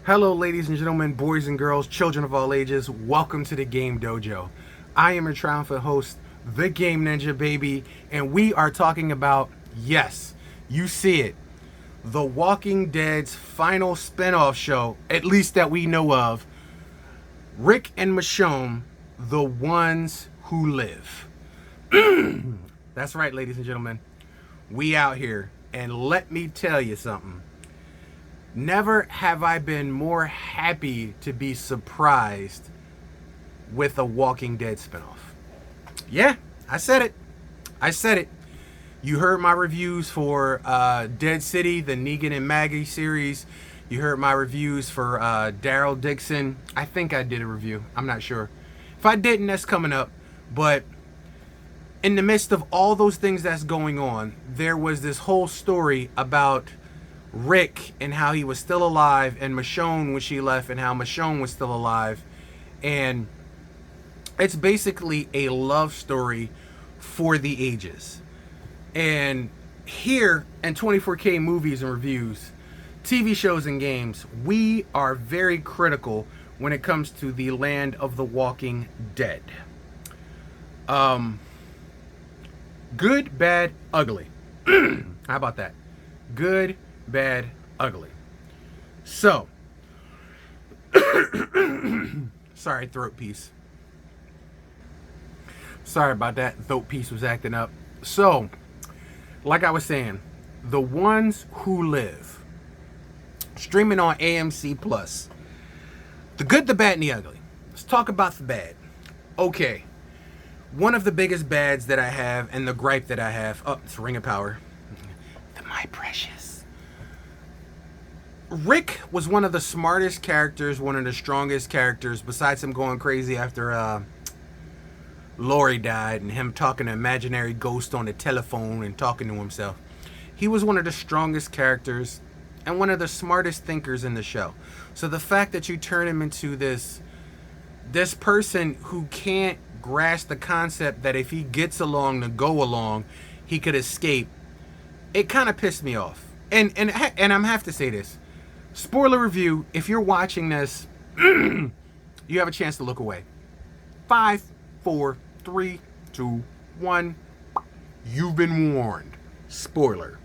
Hello, ladies and gentlemen, boys and girls, children of all ages. Welcome to the Game Dojo. I am your triumphant host, the Game Ninja Baby, and we are talking about, yes, you see it, The Walking Dead's final spinoff show, at least that we know of, Rick and Michonne, the ones who live. That's right, ladies and gentlemen. We out here, and let me tell you something. Never have I been more happy to be surprised with a Walking Dead spinoff. Yeah, I said it. I said it. You heard my reviews for Dead City, the Negan and Maggie series. You heard my reviews for Daryl Dixon. I think I did a review. I'm not sure. If I didn't, that's coming up. But in the midst of all those things that's going on, there was this whole story about Rick and how he was still alive, and Michonne when she left and how Michonne was still alive. And it's basically a love story for the ages. And here in 24K movies and reviews, TV shows and games, we are very critical when it comes to the land of the Walking Dead. Good, bad, ugly. How about that? Good, bad, ugly. So, sorry, throat piece. Sorry about that. Throat piece was acting up. So, like I was saying, The Ones Who Live, streaming on AMC Plus. The good, the bad, and the ugly. Let's talk about the bad. Okay. One of the biggest bads that I have, and the gripe that I have, it's Ring of Power. My precious. Rick was one of the smartest characters, one of the strongest characters, besides him going crazy after Lori died and him talking to imaginary ghost on the telephone and talking to himself. He was one of the strongest characters and one of the smartest thinkers in the show. So the fact that you turn him into this person who can't grasp the concept that if he gets along to go along, he could escape, it kind of pissed me off. And I'm have to say this. Spoiler review, if you're watching this, you have a chance to look away. 5, 4, 3, 2, 1. You've been warned. Spoiler.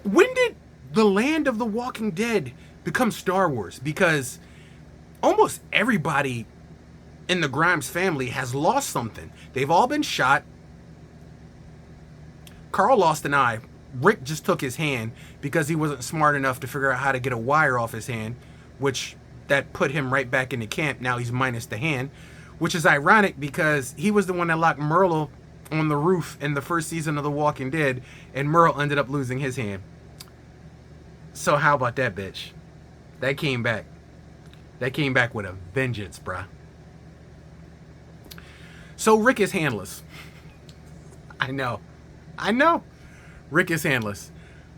When did the land of the Walking Dead become Star Wars? Because almost everybody in the Grimes family has lost something. They've all been shot. Carl lost an eye. Rick just took his hand because he wasn't smart enough to figure out how to get a wire off his hand, which that put him right back into camp. Now he's minus the hand, which is ironic because he was the one that locked Merle on the roof in the first season of The Walking Dead, and Merle ended up losing his hand. So how about that, bitch? That came back. That came back with a vengeance, bruh. So Rick is handless. I know. Rick is handless.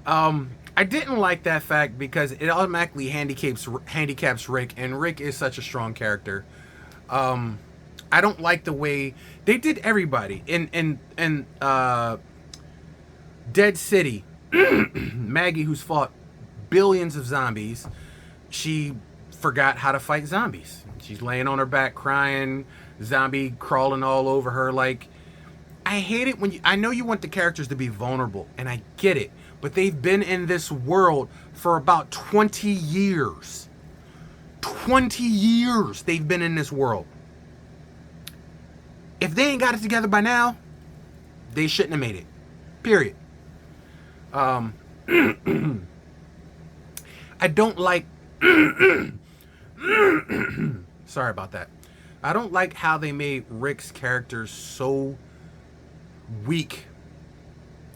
I didn't like that fact because it automatically handicaps Rick, and Rick is such a strong character. I don't like the way they did everybody in Dead City. Maggie, who's fought billions of zombies, she forgot how to fight zombies. She's laying on her back crying, zombie crawling all over her. Like, I hate it when I know you want the characters to be vulnerable, and I get it, but they've been in this world for about 20 years. 20 years they've been in this world. If they ain't got it together by now, they shouldn't have made it. Period. I don't like sorry about that. I don't like how they made Rick's character so weak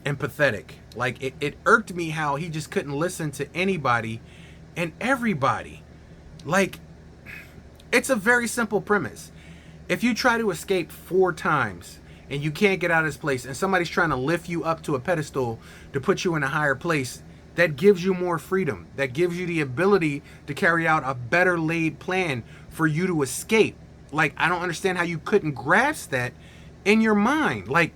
and pathetic. Like, it irked me how he just couldn't listen to anybody and everybody. Like, it's a very simple premise. If you try to escape 4 times and you can't get out of this place, and somebody's trying to lift you up to a pedestal to put you in a higher place, that gives you more freedom. That gives you the ability to carry out a better laid plan for you to escape. Like, I don't understand how you couldn't grasp that in your mind. Like,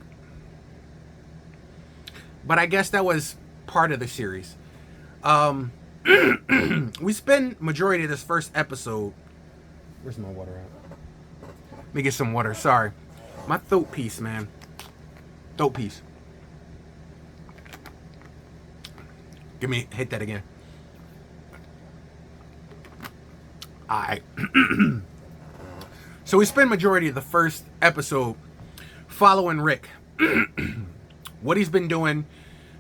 but I guess that was part of the series. We spend majority of this first episode. Where's my water at? Let me get some water. Sorry. My throat piece, man. Throat piece. Hit that again. Alright. So we spend majority of the first episode following Rick. What he's been doing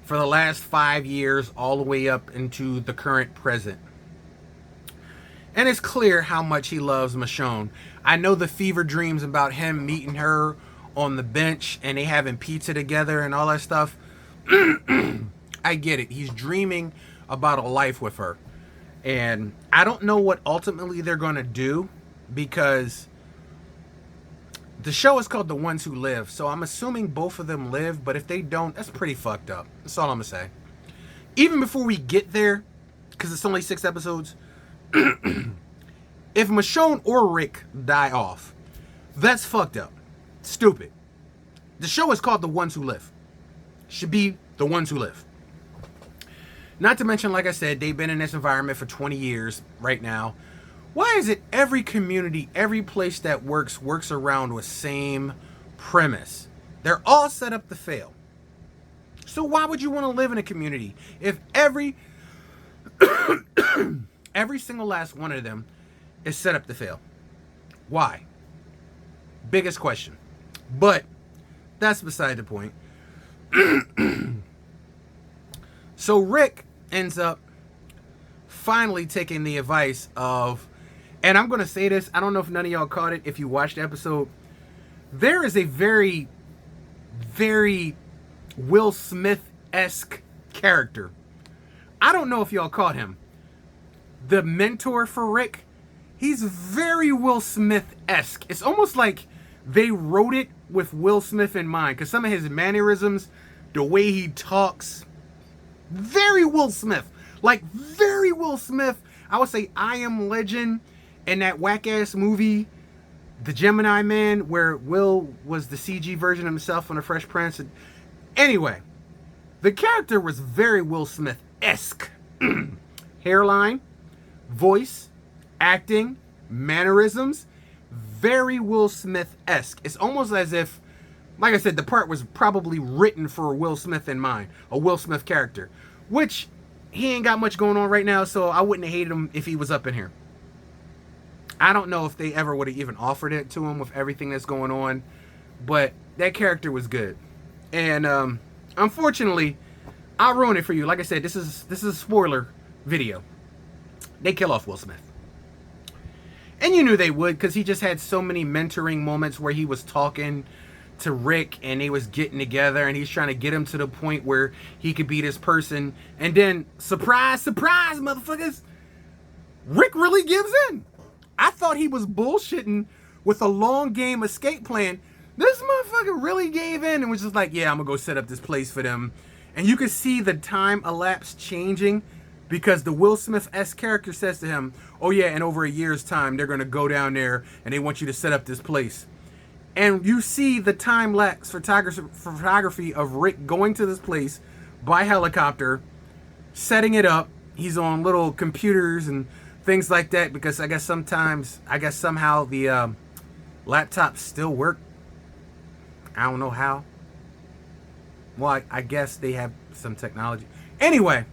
for the last 5 years, all the way up into the current present. And it's clear how much he loves Michonne. I know the fever dreams about him meeting her on the bench and they having pizza together and all that stuff. I get it. He's dreaming about a life with her. And I don't know what ultimately they're going to do, because the show is called The Ones Who Live. So I'm assuming both of them live. But if they don't, that's pretty fucked up. That's all I'm going to say. Even before we get there, because it's only 6 episodes, if Michonne or Rick die off, that's fucked up. Stupid. The show is called The Ones Who Live. Should be The Ones Who Live. Not to mention, like I said, they've been in this environment for 20 years right now. Why is it every community, every place that works around with same premise? They're all set up to fail. So why would you want to live in a community if every single last one of them is set up to fail? Why? Biggest question. But that's beside the point. So Rick ends up finally taking the advice of, and I'm going to say this, I don't know if none of y'all caught it if you watched the episode. There is a very, very Will Smith-esque character. I don't know if y'all caught him. The mentor for Rick, he's very Will Smith-esque. It's almost like they wrote it with Will Smith in mind, because some of his mannerisms, the way he talks, very Will Smith. Like, very Will Smith. I would say I Am Legend in that whack-ass movie, The Gemini Man, where Will was the CG version of himself on The Fresh Prince. Anyway, the character was very Will Smith-esque. Hairline, voice, acting, mannerisms, very Will Smith-esque. It's almost as if, like I said, the part was probably written for Will Smith in mind, a Will Smith character, which he ain't got much going on right now, so I wouldn't have hated him if he was up in here. I don't know if they ever would have even offered it to him with everything that's going on, but that character was good. And unfortunately, I'll ruin it for you. Like I said, this is a spoiler video. They kill off Will Smith. And you knew they would, because he just had so many mentoring moments where he was talking to Rick and they was getting together and he's trying to get him to the point where he could be this person. And then, surprise, surprise, motherfuckers, Rick really gives in. I thought he was bullshitting with a long game escape plan. This motherfucker really gave in and was just like, yeah, I'm gonna go set up this place for them. And you could see the time elapsed changing, because the Will Smith-esque character says to him, oh yeah, in over a year's time, they're gonna go down there and they want you to set up this place. And you see the time-lapse photography of Rick going to this place by helicopter, setting it up. He's on little computers and things like that, because I guess somehow the laptops still work. I don't know how. Well, I guess they have some technology. Anyway,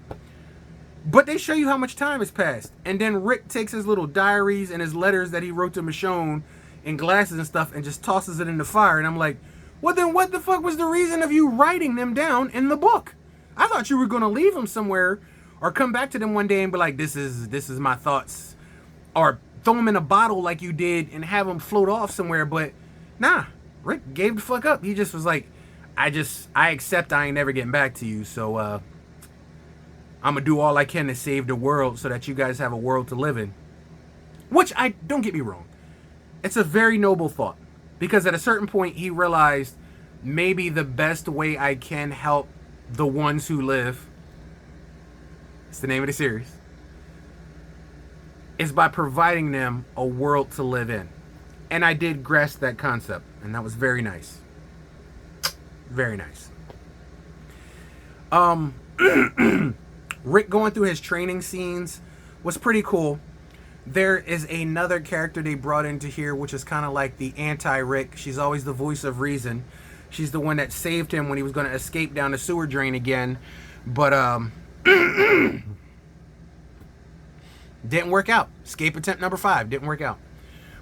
but they show you how much time has passed. And then Rick takes his little diaries and his letters that he wrote to Michonne in glasses and stuff and just tosses it in the fire. And I'm like, well, then what the fuck was the reason of you writing them down in the book? I thought you were going to leave them somewhere or come back to them one day and be like, this is my thoughts. Or throw them in a bottle like you did and have them float off somewhere. But nah, Rick gave the fuck up. He just was like, I accept I ain't never getting back to you. So I'm going to do all I can to save the world so that you guys have a world to live in. Which, don't get me wrong, it's a very noble thought. Because at a certain point, he realized maybe the best way I can help the ones who live, it's the name of the series, is by providing them a world to live in. And I did grasp that concept, and that was very nice. Very nice. Rick going through his training scenes was pretty cool. There is another character they brought into here, which is kind of like the anti-Rick. She's always the voice of reason. She's the one that saved him when he was going to escape down the sewer drain again. But, didn't work out. Escape attempt number 5 didn't work out.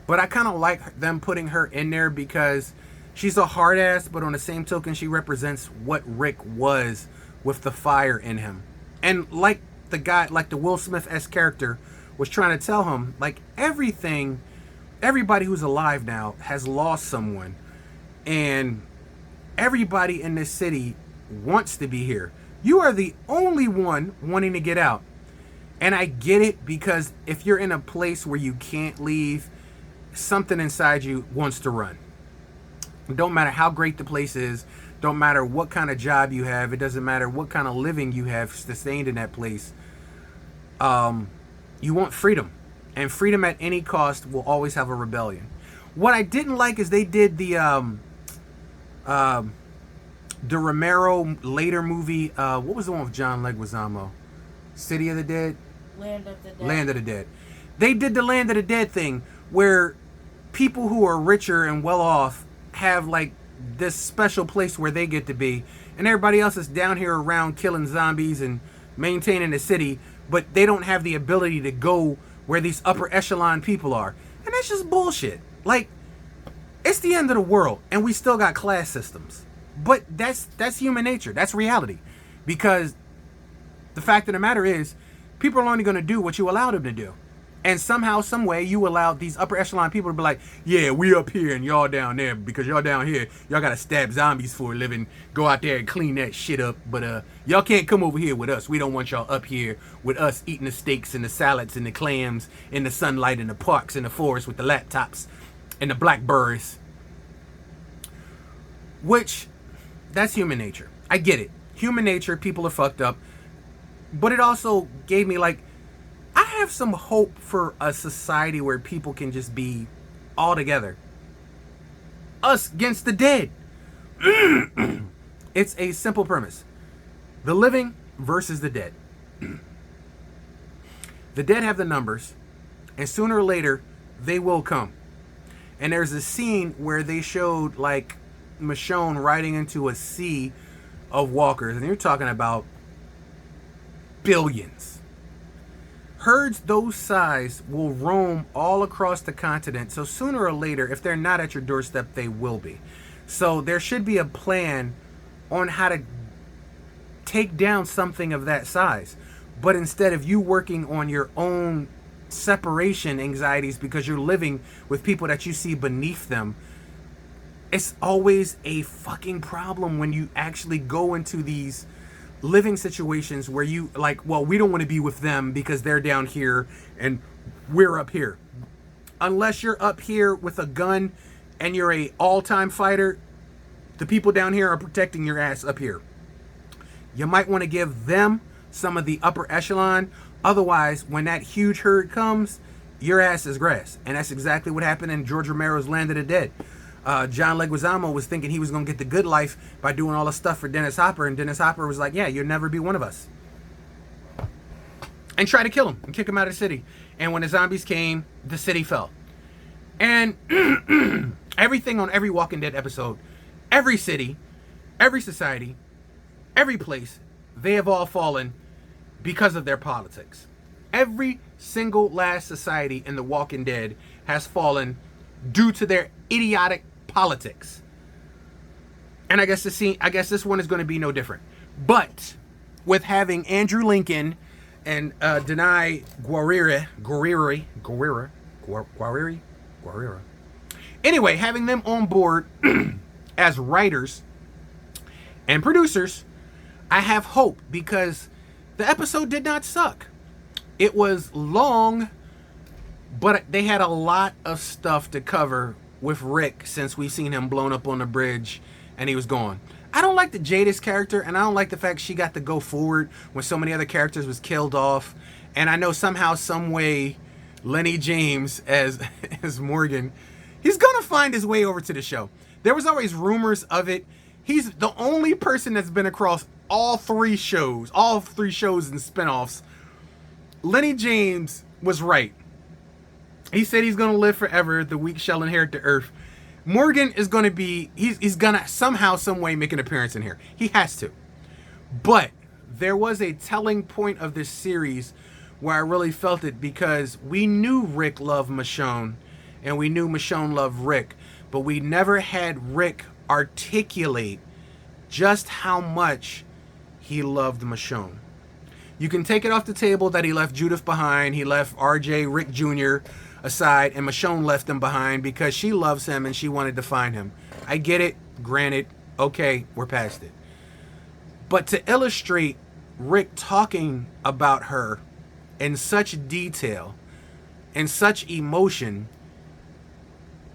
But I kind of like them putting her in there because she's a hard ass, but on the same token, she represents what Rick was with the fire in him. And like the guy, like the Will Smith-esque character was trying to tell him, like, everybody who's alive now has lost someone. And everybody in this city wants to be here. You are the only one wanting to get out. And I get it, because if you're in a place where you can't leave, something inside you wants to run. It don't matter how great the place is. Don't matter what kind of job you have. It doesn't matter what kind of living you have sustained in that place. You want freedom. And freedom at any cost will always have a rebellion. What I didn't like is they did the Romero later movie. What was the one with John Leguizamo? City of the Dead? Land of the Dead. Land of the Dead. They did the Land of the Dead thing where people who are richer and well off have like this special place where they get to be, and everybody else is down here around killing zombies and maintaining the city, but they don't have the ability to go where these upper echelon people are. And that's just bullshit. Like, it's the end of the world and we still got class systems. But that's human nature. That's reality. Because the fact of the matter is, people are only going to do what you allow them to do. And somehow, some way, you allow these upper echelon people to be like, yeah, we up here and y'all down there, because y'all down here, y'all got to stab zombies for a living, go out there and clean that shit up. But y'all can't come over here with us. We don't want y'all up here with us eating the steaks and the salads and the clams in the sunlight in the parks in the forest with the laptops and the blackberries. Which, that's human nature. I get it. Human nature, people are fucked up. But it also gave me, like, I have some hope for a society where people can just be all together. Us against the dead. It's a simple premise. The living versus the dead. The dead have the numbers, and sooner or later, they will come. And there's a scene where they showed, like, Michonne riding into a sea of walkers, and you're talking about billions. Herds those size will roam all across the continent, so sooner or later, if they're not at your doorstep, they will be. So there should be a plan on how to take down something of that size. But instead of you working on your own separation anxieties because you're living with people that you see beneath them, it's always a fucking problem when you actually go into these living situations where you like, well, we don't want to be with them because they're down here and we're up here. Unless you're up here with a gun and you're a all-time fighter, the people down here are protecting your ass up here. You might want to give them some of the upper echelon. Otherwise, when that huge herd comes, your ass is grass. And that's exactly what happened in George Romero's Land of the Dead. John Leguizamo was thinking he was going to get the good life by doing all the stuff for Dennis Hopper, and Dennis Hopper was like, yeah, you'll never be one of us. And try to kill him and kick him out of the city. And when the zombies came, the city fell. And everything on every Walking Dead episode, every city, every society, every place, they have all fallen because of their politics. Every single last society in The Walking Dead has fallen due to their idiotic politics. And I guess this one is going to be no different. But with having Andrew Lincoln and Danai Gurira. Anyway, having them on board as writers and producers, I have hope, because the episode did not suck. It was long, but they had a lot of stuff to cover with Rick since we've seen him blown up on the bridge and he was gone. I don't like the Jadis character, and I don't like the fact she got to go forward when so many other characters was killed off. And I know somehow, some way, Lenny James as Morgan, he's gonna find his way over to the show. There was always rumors of it. He's the only person that's been across all three shows and spinoffs, Lenny James was right. He said he's going to live forever. The weak shall inherit the earth. Morgan is going to be, he's going to somehow, some way make an appearance in here. He has to. But there was a telling point of this series where I really felt it, because we knew Rick loved Michonne and we knew Michonne loved Rick, but we never had Rick articulate just how much he loved Michonne. You can take it off the table that he left Judith behind, he left RJ, Rick Jr. aside, and Michonne left him behind because she loves him and she wanted to find him. I get it, granted, okay, we're past it. But to illustrate Rick talking about her in such detail, in such emotion,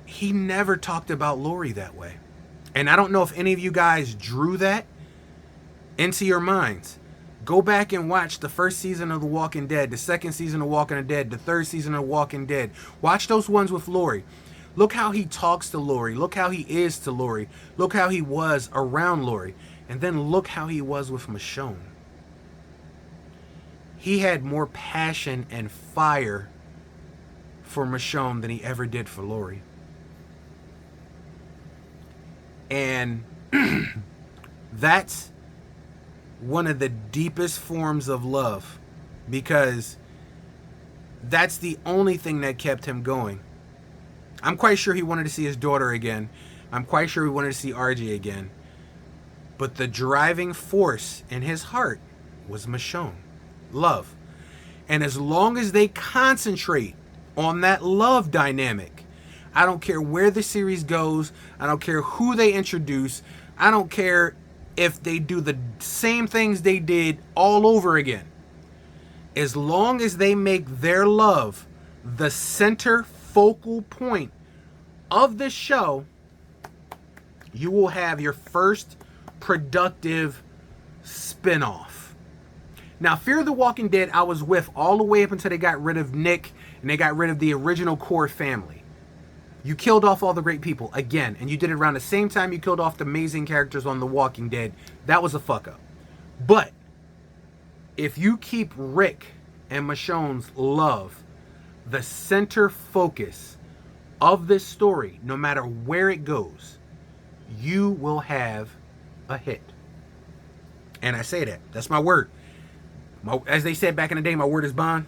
he never talked about Lori that way. And I don't know if any of you guys drew that into your minds. Go back and watch the first season of The Walking Dead, the second season of Walking Dead, the third season of Walking Dead. Watch those ones with Lori. Look how he talks to Lori. Look how he is to Lori. Look how he was around Lori. And then look how he was with Michonne. He had more passion and fire for Michonne than he ever did for Lori. And that's one of the deepest forms of love, because that's the only thing that kept him going. I'm quite sure he wanted to see his daughter again. I'm quite sure he wanted to see RJ again. But the driving force in his heart was Michonne. Love. And as long as they concentrate on that love dynamic, I don't care where the series goes, I don't care who they introduce, I don't care if they do the same things they did all over again. As long as they make their love the center focal point of the show, you will have your first productive spinoff. Now, Fear the Walking Dead, I was with all the way up until they got rid of Nick and they got rid of the original core family. You killed off all the great people again, and you did it around the same time you killed off the amazing characters on The Walking Dead. That was a fuck up. But if you keep Rick and Michonne's love the center focus of this story, no matter where it goes, you will have a hit. And I say that. That's my word. As they said back in the day, my word is bond.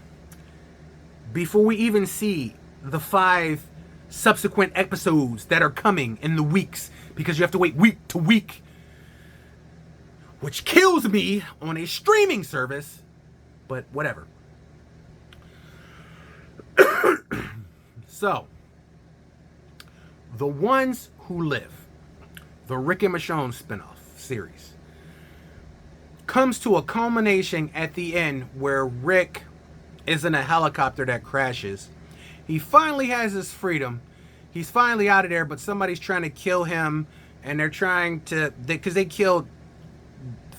Before we even see the 5 subsequent episodes that are coming in the weeks, because you have to wait week to week, which kills me on a streaming service, but whatever. So, The Ones Who Live, the Rick and Michonne spinoff series, comes to a culmination at the end where Rick is in a helicopter that crashes. He finally has his freedom. He's finally out of there, but somebody's trying to kill him, and they're trying to, because they killed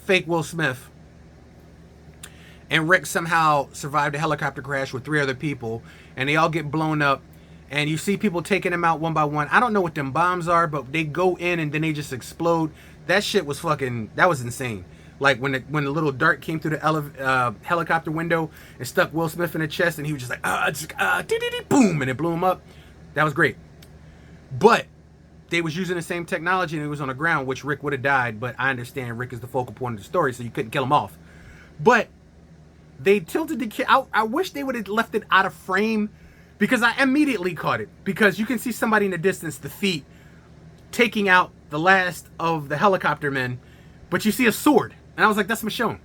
fake Will Smith. And Rick somehow survived a helicopter crash with 3 other people, and they all get blown up, and you see people taking them out one by one. I don't know what them bombs are, but they go in and then they just explode. That shit was fucking, that was insane. Like when the little dart came through the helicopter window and stuck Will Smith in the chest, and he was just like, boom, and it blew him up. That was great. But they was using the same technology, and it was on the ground, which Rick would have died. But I understand Rick is the focal point of the story, so you couldn't kill him off. But they tilted the I wish they would have left it out of frame, because I immediately caught it. Because you can see somebody in the distance, the feet, taking out the last of the helicopter men, but you see a sword. And I was like, that's Michonne.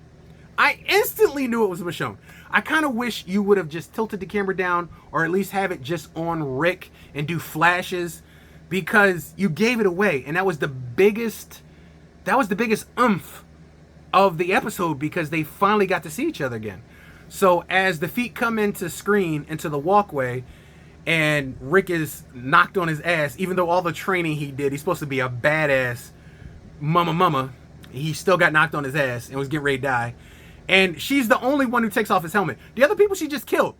I instantly knew it was Michonne. I kind of wish you would have just tilted the camera down, or at least have it just on Rick and do flashes, because you gave it away. And that was the biggest oomph of the episode, because they finally got to see each other again. So as the feet come into screen, into the walkway, and Rick is knocked on his ass, even though all the training he did, he's supposed to be a badass mama, he still got knocked on his ass and was getting ready to die. And she's the only one who takes off his helmet. The other people she just killed.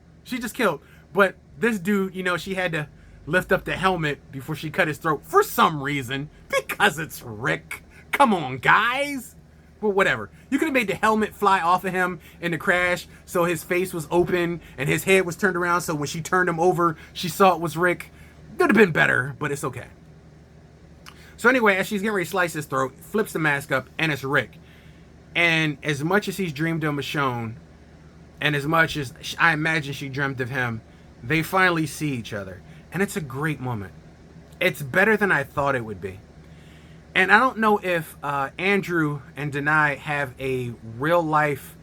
But this dude, she had to lift up the helmet before she cut his throat for some reason. Because it's Rick. Come on, guys. Well, whatever. You could have made the helmet fly off of him in the crash so his face was open and his head was turned around so when she turned him over, she saw it was Rick. It would have been better, but it's okay. So anyway, as she's getting ready to slice his throat, flips the mask up, and it's Rick. And as much as he's dreamed of Michonne, and as much as I imagine she dreamt of him, they finally see each other. And it's a great moment. It's better than I thought it would be. And I don't know if Andrew and Denai have a real life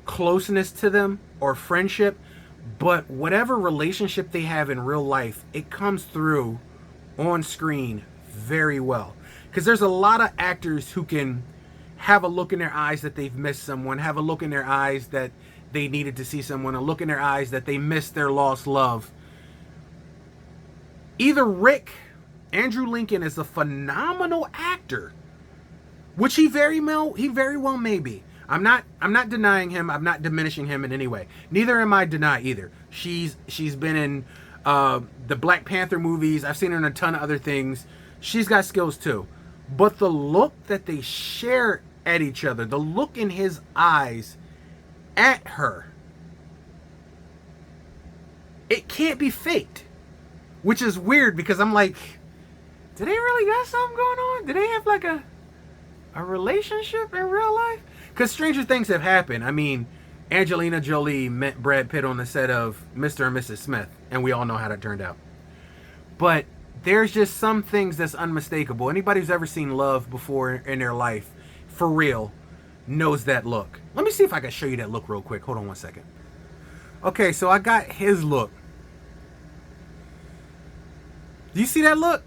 closeness to them or friendship, but whatever relationship they have in real life, it comes through on screen very well. Because there's a lot of actors who can have a look in their eyes that they've missed someone, have a look in their eyes that they needed to see someone, a look in their eyes that they missed their lost love. Either Rick, Andrew Lincoln, is a phenomenal actor, which he very well may be. I'm not denying him. I'm not diminishing him in any way. Neither am I Denai either. She's been in the Black Panther movies. I've seen her in a ton of other things. She's got skills too. But the look that they share at each other, the look in his eyes at her, it can't be faked. Which is weird because I'm like, do they really got something going on? Do they have like a relationship in real life? Because stranger things have happened. I mean, Angelina Jolie met Brad Pitt on the set of Mr. and Mrs. Smith, and we all know how that turned out. But there's just some things that's unmistakable. Anybody who's ever seen love before in their life, for real, knows that look. Let me see if I can show you that look real quick. Hold on one second. Okay, so I got his look. Do you see that look?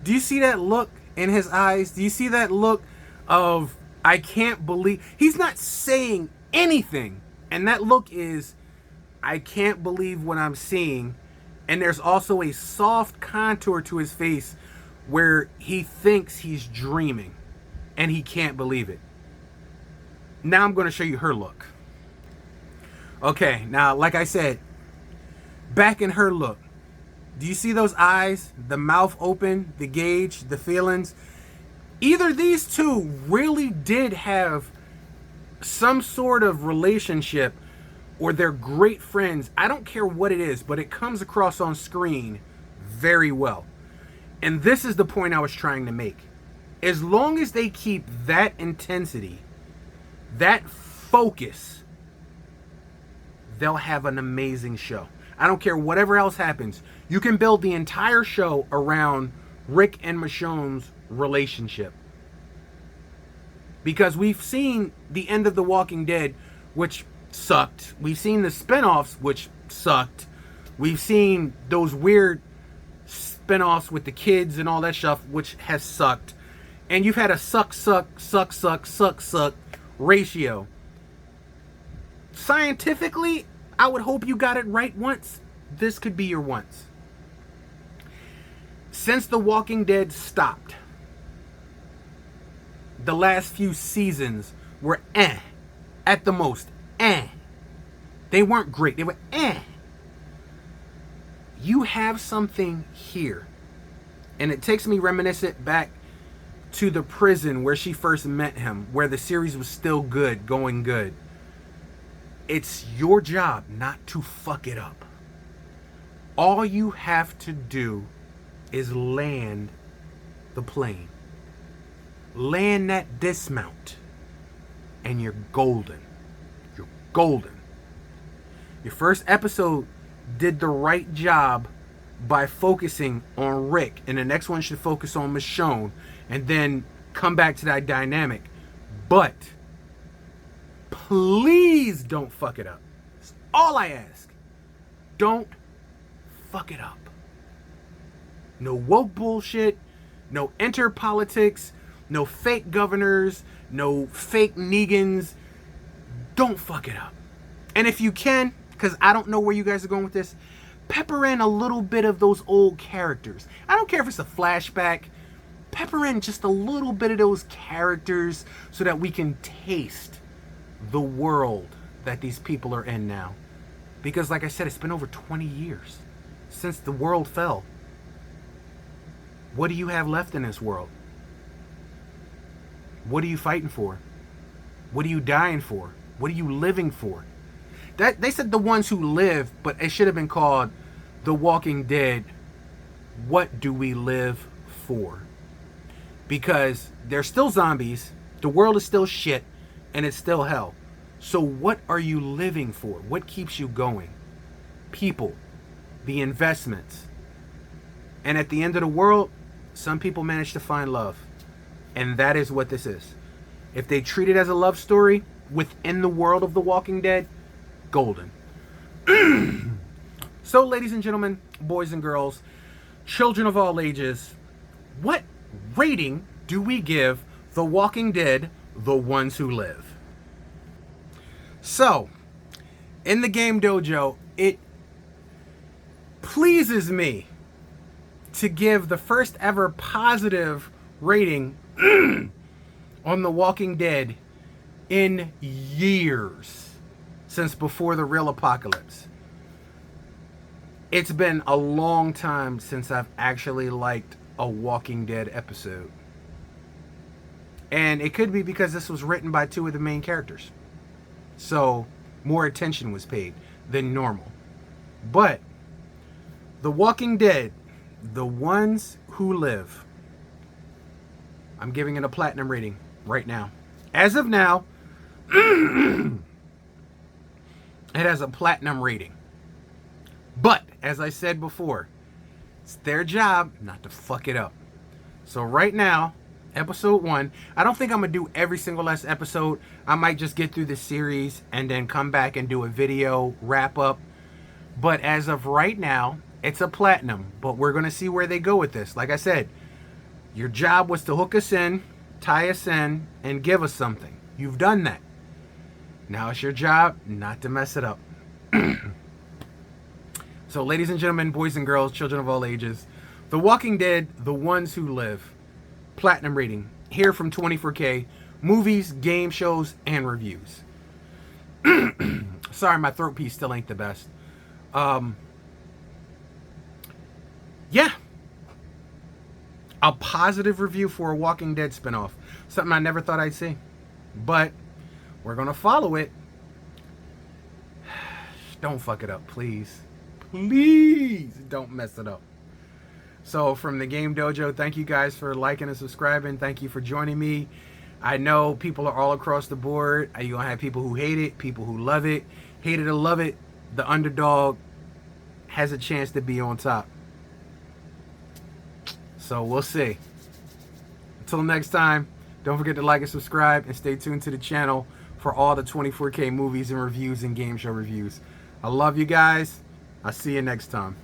Do you see that look in his eyes? Do you see that look of, I can't believe, he's not saying anything. And that look is, I can't believe what I'm seeing. And there's also a soft contour to his face where he thinks he's dreaming and he can't believe it. Now I'm going to show you her look. Okay, now like I said, back in her look, do you see those eyes, the mouth open, the gauge, the feelings? Either these two really did have some sort of relationship or they're great friends. I don't care what it is, but it comes across on screen very well. And this is the point I was trying to make. As long as they keep that intensity, that focus, they'll have an amazing show. I don't care whatever else happens. You can build the entire show around Rick and Michonne's relationship. Because we've seen the end of The Walking Dead, which sucked. We've seen the spinoffs, which sucked. We've seen those weird spinoffs with the kids and all that stuff, which has sucked. And you've had a suck ratio. Scientifically, I would hope you got it right once. This could be your once. Since The Walking Dead stopped, the last few seasons were at the most, They weren't great. They were You have something here. And it takes me reminiscent back to the prison where she first met him, where the series was still good, going good. It's your job not to fuck it up. All you have to do is land the plane. Land that dismount. And you're golden. You're golden. Your first episode did the right job by focusing on Rick. And the next one should focus on Michonne. And then come back to that dynamic. But please don't fuck it up. That's all I ask. Don't fuck it up. No woke bullshit. No enter politics. No fake governors. No fake Negans. Don't fuck it up. And if you can, because I don't know where you guys are going with this, pepper in a little bit of those old characters. I don't care if it's a flashback. Pepper in just a little bit of those characters so that we can taste the world that these people are in now. Because like I said, it's been over 20 years since the world fell. What do you have left in this world? What are you fighting for? What are you dying for? What are you living for? That they said the ones who live, but it should have been called The Walking Dead. What do we live for? Because they're still zombies, the world is still shit, and it's still hell. So what are you living for? What keeps you going? People, the investments. And at the end of the world, some people manage to find love. And that is what this is. If they treat it as a love story within the world of The Walking Dead, golden. So, ladies and gentlemen, boys and girls, children of all ages, what rating do we give The Walking Dead, The Ones Who Live? So, in the Game Dojo, it pleases me to give the first ever positive rating on The Walking Dead in years, since before the real apocalypse. It's been a long time since I've actually liked a Walking Dead episode. And it could be because this was written by two of the main characters. So, more attention was paid than normal. But, The Walking Dead, The Ones Who Live, I'm giving it a platinum rating right now. As of now, it has a platinum rating. But, as I said before, it's their job not to fuck it up. So right now, episode 1, I don't think I'm going to do every single last episode. I might just get through the series and then come back and do a video wrap up. But as of right now, it's a platinum. But we're going to see where they go with this. Like I said, your job was to hook us in, tie us in, and give us something. You've done that. Now it's your job not to mess it up. So, ladies and gentlemen, boys and girls, children of all ages, The Walking Dead, The Ones Who Live, platinum rating, here from 24K, movies, game shows, and reviews. Sorry, my throat piece still ain't the best. Yeah. A positive review for a Walking Dead spinoff. Something I never thought I'd see. But we're going to follow it. Don't fuck it up, please. Please don't mess it up. So from the Game Dojo, thank you guys for liking and subscribing. Thank you for joining me. I know people are all across the board. You're going to have people who hate it, people who love it. Hate it or love it, the underdog has a chance to be on top. So we'll see. Until next time, don't forget to like and subscribe and stay tuned to the channel for all the 24K movies and reviews and game show reviews. I love you guys. I'll see you next time.